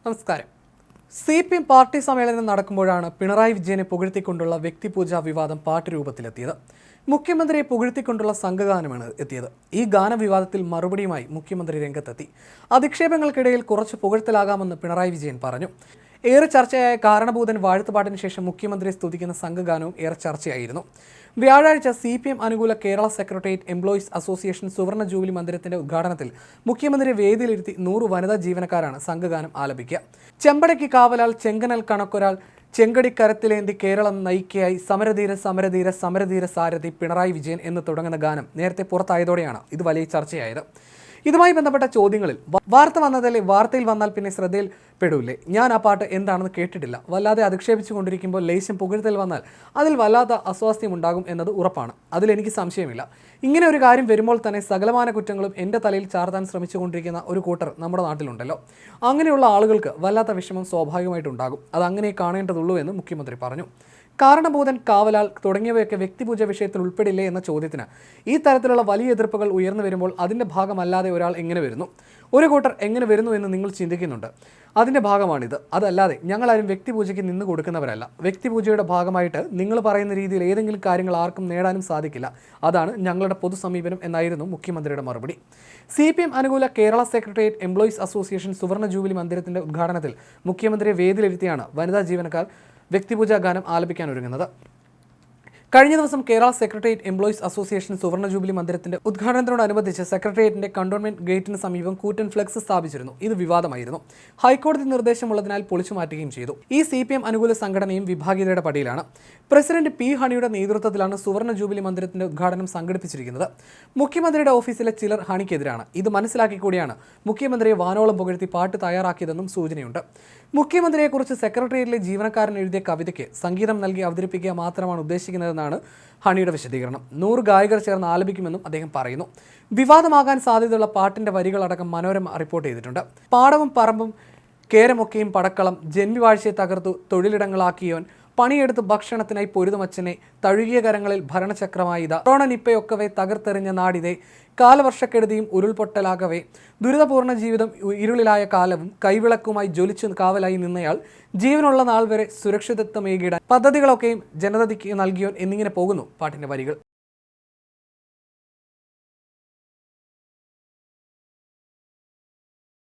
നമസ്കാരം. CPM party സമ്മേളനം നടക്കുമ്പോഴാണ് പിണറായി വിജയനെ പുകഴ്ത്തിക്കൊണ്ടുള്ള വ്യക്തിപൂജാ വിവാദം പാട്ട് രൂപത്തിലെത്തിയത്. മുഖ്യമന്ത്രിയെ പുകഴ്ത്തിക്കൊണ്ടുള്ള സംഘഗാനമാണ് എത്തിയത്. ഈ ഗാനവിവാദത്തിൽ മറുപടിയുമായി മുഖ്യമന്ത്രി രംഗത്തെത്തി. അധിക്ഷേപങ്ങൾക്കിടയിൽ കുറച്ച് പുകഴ്ത്തലാകാമെന്ന് പിണറായി വിജയൻ പറഞ്ഞു. ഏറെ ചർച്ചയായ കാരണഭൂതൻ വാഴ്ത്തുപാട്ടിന് ശേഷം മുഖ്യമന്ത്രിയെ സ്തുതിക്കുന്ന സംഘഗാനവും ഏറെ ചർച്ചയായിരുന്നു. വ്യാഴാഴ്ച CPM അനുകൂല കേരള സെക്രട്ടേറിയറ്റ് എംപ്ലോയീസ് അസോസിയേഷൻ സുവർണ ജൂബിലി മന്ദിരത്തിന്റെ ഉദ്ഘാടനത്തിൽ മുഖ്യമന്ത്രിയെ വേദിയിലിരുത്തി 100 വനിതാ ജീവനക്കാരാണ് സംഘഗാനം ആലപിക്കുക. ചെമ്പടയ്ക്ക് കാവലാൽ ചെങ്കനൽ കണക്കൊരാൾ ചെങ്കടിക്കരത്തിലേന്തി കേരളം നയിക്കയായി സമരധീര സമരധീര സമരധീര സാരഥി പിണറായി വിജയൻ എന്ന് തുടങ്ങുന്ന ഗാനം നേരത്തെ പുറത്തായതോടെയാണ് ഇത് വലിയ ചർച്ചയായത്. ഇതുമായി ബന്ധപ്പെട്ട ചോദ്യങ്ങളിൽ വാർത്ത വന്നതല്ലേ, വാർത്തയിൽ വന്നാൽ പിന്നെ ശ്രദ്ധയിൽപ്പെടൂലേ, ഞാൻ ആ പാട്ട് എന്താണെന്ന് കേട്ടിട്ടില്ല, വല്ലാതെ അധിക്ഷേപിച്ചു കൊണ്ടിരിക്കുമ്പോൾ ലേശം പുകഴ്ത്തൽ വന്നാൽ അതിൽ വല്ലാത്ത അസ്വാസ്ഥ്യം ഉണ്ടാകും എന്നത് ഉറപ്പാണ്. അതിലെനിക്ക് സംശയമില്ല. ഇങ്ങനെ ഒരു കാര്യം വരുമ്പോൾ തന്നെ സകലമാന കുറ്റങ്ങളും എൻ്റെ തലയിൽ ചാർത്താൻ ശ്രമിച്ചുകൊണ്ടിരിക്കുന്ന ഒരു കൂട്ടർ നമ്മുടെ നാട്ടിലുണ്ടല്ലോ. അങ്ങനെയുള്ള ആളുകൾക്ക് വല്ലാത്ത വിഷമം സ്വാഭാവികമായിട്ടുണ്ടാകും. അത് അങ്ങനെ കാണേണ്ടതുള്ളൂ എന്ന് മുഖ്യമന്ത്രി പറഞ്ഞു. കാരണഭൂതൻ, കാവലാൽ തുടങ്ങിയവയൊക്കെ വ്യക്തിപൂജ വിഷയത്തിൽ ഉൾപ്പെടില്ലേ എന്ന ചോദ്യത്തിന് ഈ തരത്തിലുള്ള വലിയ എതിർപ്പുകൾ ഉയർന്നു വരുമ്പോൾ അതിൻ്റെ ഭാഗമല്ലാതെ ഒരാൾ എങ്ങനെ വരുന്നു, ഒരു കൂട്ടർ എങ്ങനെ വരുന്നു എന്ന് നിങ്ങൾ ചിന്തിക്കുന്നുണ്ട്. അതിൻ്റെ ഭാഗമാണിത്. അതല്ലാതെ ഞങ്ങളാരും വ്യക്തിപൂജയ്ക്ക് നിന്ന് കൊടുക്കുന്നവരല്ല. വ്യക്തിപൂജയുടെ ഭാഗമായിട്ട് നിങ്ങൾ പറയുന്ന രീതിയിൽ ഏതെങ്കിലും കാര്യങ്ങൾ ആർക്കും നേടാനും സാധിക്കില്ല. അതാണ് ഞങ്ങളുടെ പൊതു സമീപനം എന്നായിരുന്നു മുഖ്യമന്ത്രിയുടെ മറുപടി. CPM അനുകൂല കേരള സെക്രട്ടേറിയറ്റ് എംപ്ലോയീസ് അസോസിയേഷൻ സുവർണ ജൂബിലി മന്ദിരത്തിന്റെ ഉദ്ഘാടനത്തിൽ മുഖ്യമന്ത്രിയെ വേദിയിലിരുത്തിയാണ് വനിതാ ജീവനക്കാർ വ്യക്തിപൂജാ ഗാനം ആലപിക്കാൻ ഒരുങ്ങുന്നത്. കഴിഞ്ഞ ദിവസം കേരള സെക്രട്ടേറിയറ്റ് എംപ്ലോയീസ് അസോസിയേഷൻ സുവർണ ജൂബിലി മന്ദിരത്തിന്റെ ഉദ്ഘാടനത്തോടനുബന്ധിച്ച് സെക്രട്ടേറിയറ്റിന്റെ കണ്ടോൺമെന്റ് ഗേറ്റിന് സമീപം കൂറ്റൻ ഫ്ലെക്സ് സ്ഥാപിച്ചിരുന്നു. ഇത് വിവാദമായിരുന്നു. ഹൈക്കോടതി നിർദ്ദേശമുള്ളതിനാൽ പൊളിച്ചു മാറ്റുകയും ചെയ്തു. ഈ CPM അനുകൂല സംഘടനയും വിഭാഗീയതയുടെ പടിയിലാണ്. President P. ഹണിയുടെ നേതൃത്വത്തിലാണ് സുവർണ ജൂബിലി മന്ദിരത്തിന്റെ ഉദ്ഘാടനം സംഘടിപ്പിച്ചിരിക്കുന്നത്. മുഖ്യമന്ത്രിയുടെ ഓഫീസിലെ ചിലർ ഹണിക്കെതിരാണ്. ഇത് മനസ്സിലാക്കിക്കൂടിയാണ് മുഖ്യമന്ത്രിയെ വാനോളം പുകഴ്ത്തി പാട്ട് തയ്യാറാക്കിയതെന്നും സൂചനയുണ്ട്. മുഖ്യമന്ത്രിയെക്കുറിച്ച് സെക്രട്ടേറിയറ്റിലെ ജീവനക്കാരൻ എഴുതിയ കവിതയ്ക്ക് സംഗീതം നൽകി അവതരിപ്പിക്കുക മാത്രമാണ് ഉദ്ദേശിക്കുന്നതെന്നാണ് ഹണിയുടെ വിശദീകരണം. 100 ഗായകർ ചേർന്ന് ആലപിക്കുമെന്നും അദ്ദേഹം പറയുന്നു. വിവാദമാകാൻ സാധ്യതയുള്ള പാട്ടിന്റെ വരികളടക്കം മനോരമ റിപ്പോർട്ട് ചെയ്തിട്ടുണ്ട്. പാടവും പറമ്പും കേരമൊക്കെയും പടക്കളം, ജന്മിവാഴ്ചയെ തകർത്തു തൊഴിലിടങ്ങളാക്കിയവൻ, പണിയെടുത്ത് ഭക്ഷണത്തിനായി പൊരുതുമച്ചനെ, തഴുകിയ കരങ്ങളിൽ ഭരണചക്രമായി ഇതാ, കൊറോണ നിപ്പയൊക്കവെ തകർത്തെറിഞ്ഞ നാടിതേ, കാലവർഷക്കെടുതിയും ഉരുൾപൊട്ടലാകവേ, ദുരിതപൂർണ്ണ ജീവിതം ഇരുളിലായ കാലവും കൈവിളക്കുമായി ജ്വലിച്ചു കാവലായി നിന്നയാൾ, ജീവനുള്ള നാൾ വരെ സുരക്ഷിതത്വമേകിടാൻ പദ്ധതികളൊക്കെയും ജനതയ്ക്ക് നൽകിയോൻ എന്നിങ്ങനെ പോകുന്നു പാട്ടിന്റെ വരികൾ.